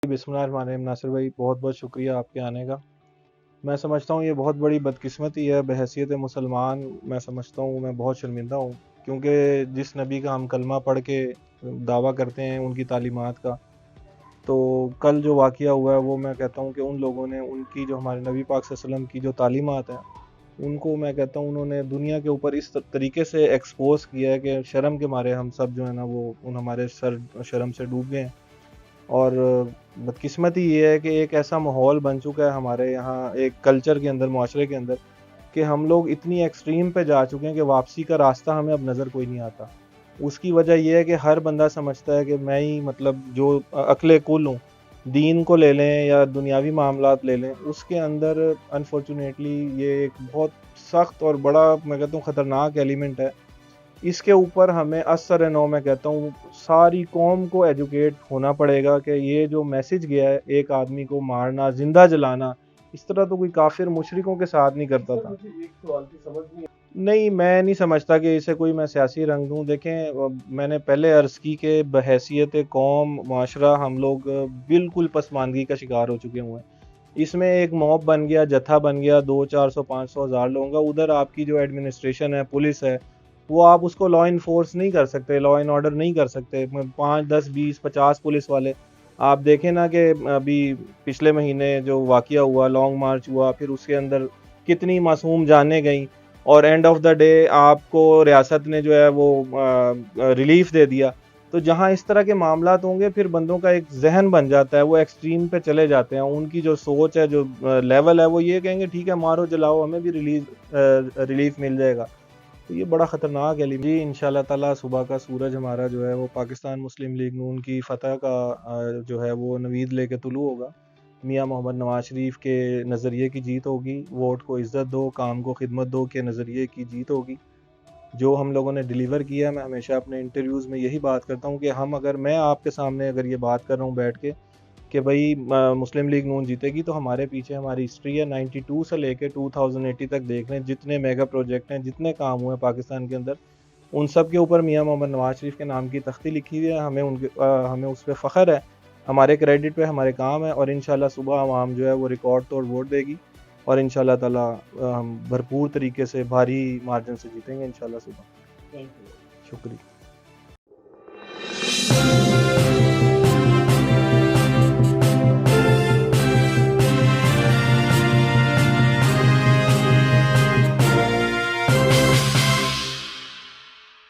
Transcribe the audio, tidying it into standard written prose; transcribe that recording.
بسم اللہ الرحمن الرحیم۔ ناصر بھائی بہت بہت شکریہ آپ کے آنے کا۔ میں سمجھتا ہوں یہ بہت بڑی بدقسمتی ہے بحیثیت مسلمان، میں سمجھتا ہوں میں بہت شرمندہ ہوں، کیونکہ جس نبی کا ہم کلمہ پڑھ کے دعویٰ کرتے ہیں ان کی تعلیمات کا، تو کل جو واقعہ ہوا ہے وہ میں کہتا ہوں کہ ان لوگوں نے ان کی جو ہمارے نبی پاک صلی اللہ علیہ وسلم کی جو تعلیمات ہیں ان کو میں کہتا ہوں انہوں نے دنیا کے اوپر اس طریقے سے ایکسپوز کیا ہے کہ شرم کے مارے ہم سب جو ہے نا وہ ہمارے سر شرم سے ڈوب گئے ہیں۔ اور بدقسمتی یہ ہے کہ ایک ایسا ماحول بن چکا ہے ہمارے یہاں ایک کلچر کے اندر، معاشرے کے اندر، کہ ہم لوگ اتنی ایکسٹریم پہ جا چکے ہیں کہ واپسی کا راستہ ہمیں اب نظر کوئی نہیں آتا۔ اس کی وجہ یہ ہے کہ ہر بندہ سمجھتا ہے کہ میں ہی مطلب جو عقل کل ہوں، دین کو لے لیں یا دنیاوی معاملات لے لیں، اس کے اندر انفارچونیٹلی یہ ایک بہت سخت اور بڑا میں کہتا ہوں خطرناک ایلیمنٹ ہے۔ اس کے اوپر ہمیں اثر نو میں کہتا ہوں ساری قوم کو ایجوکیٹ ہونا پڑے گا کہ یہ جو میسج گیا ہے ایک آدمی کو مارنا، زندہ جلانا، اس طرح تو کوئی کافر مشرکوں کے ساتھ نہیں کرتا تھا۔ ایک سوال کی سمجھ نہیں، میں نہیں سمجھتا کہ اسے کوئی میں سیاسی رنگ دوں۔ دیکھیں، میں نے پہلے عرض کی کہ بحیثیت قوم، معاشرہ، ہم لوگ بالکل پسماندگی کا شکار ہو چکے ہوئے ہیں۔ اس میں ایک موب بن گیا، جتھا بن گیا 200 400 500 ہزار لوگوں کا۔ ادھر آپ کی جو ایڈمنسٹریشن ہے، پولیس ہے، وہ آپ اس کو لا انفورس نہیں کر سکتے، لا اینڈ آرڈر نہیں کر سکتے۔ 5 10 20 50 پولیس والے آپ دیکھیں نا کہ ابھی پچھلے مہینے جو واقعہ ہوا، لانگ مارچ ہوا، پھر اس کے اندر کتنی معصوم جانیں گئیں، اور اینڈ آف دا ڈے آپ کو ریاست نے جو ہے وہ ریلیف دے دیا۔ تو جہاں اس طرح کے معاملات ہوں گے پھر بندوں کا ایک ذہن بن جاتا ہے، وہ ایکسٹریم پہ چلے جاتے ہیں۔ ان کی جو سوچ ہے، جو لیول ہے، وہ یہ کہیں گے ٹھیک ہے مارو جلاؤ، ہمیں بھی ریلیف مل جائے گا۔ تو یہ بڑا خطرناک ہے۔ جی انشاءاللہ تعالیٰ صبح کا سورج ہمارا جو ہے وہ پاکستان مسلم لیگ نون کی فتح کا جو ہے وہ نوید لے کے طلوع ہوگا۔ میاں محمد نواز شریف کے نظریے کی جیت ہوگی، ووٹ کو عزت دو، کام کو خدمت دو کے نظریے کی جیت ہوگی، جو ہم لوگوں نے ڈیلیور کیا ہے۔ میں ہمیشہ اپنے انٹرویوز میں یہی بات کرتا ہوں کہ میں آپ کے سامنے اگر یہ بات کر رہا ہوں بیٹھ کے کہ بھائی مسلم لیگ نون جیتے گی، تو ہمارے پیچھے ہماری ہسٹری ہے۔ 92 سے لے کے 2080 تک دیکھ لیں، جتنے میگا پروجیکٹ ہیں، جتنے کام ہوئے پاکستان کے اندر، ان سب کے اوپر میاں محمد نواز شریف کے نام کی تختی لکھی ہوئی ہے۔ ہمیں اس پہ فخر ہے، ہمارے کریڈٹ پہ ہمارے کام ہے، اور انشاءاللہ صبح عوام جو ہے وہ ریکارڈ توڑ ووٹ دے گی، اور انشاءاللہ تعالی ہم بھرپور طریقے سے بھاری مارجن سے جیتیں گے انشاءاللہ صبح۔ شکریہ۔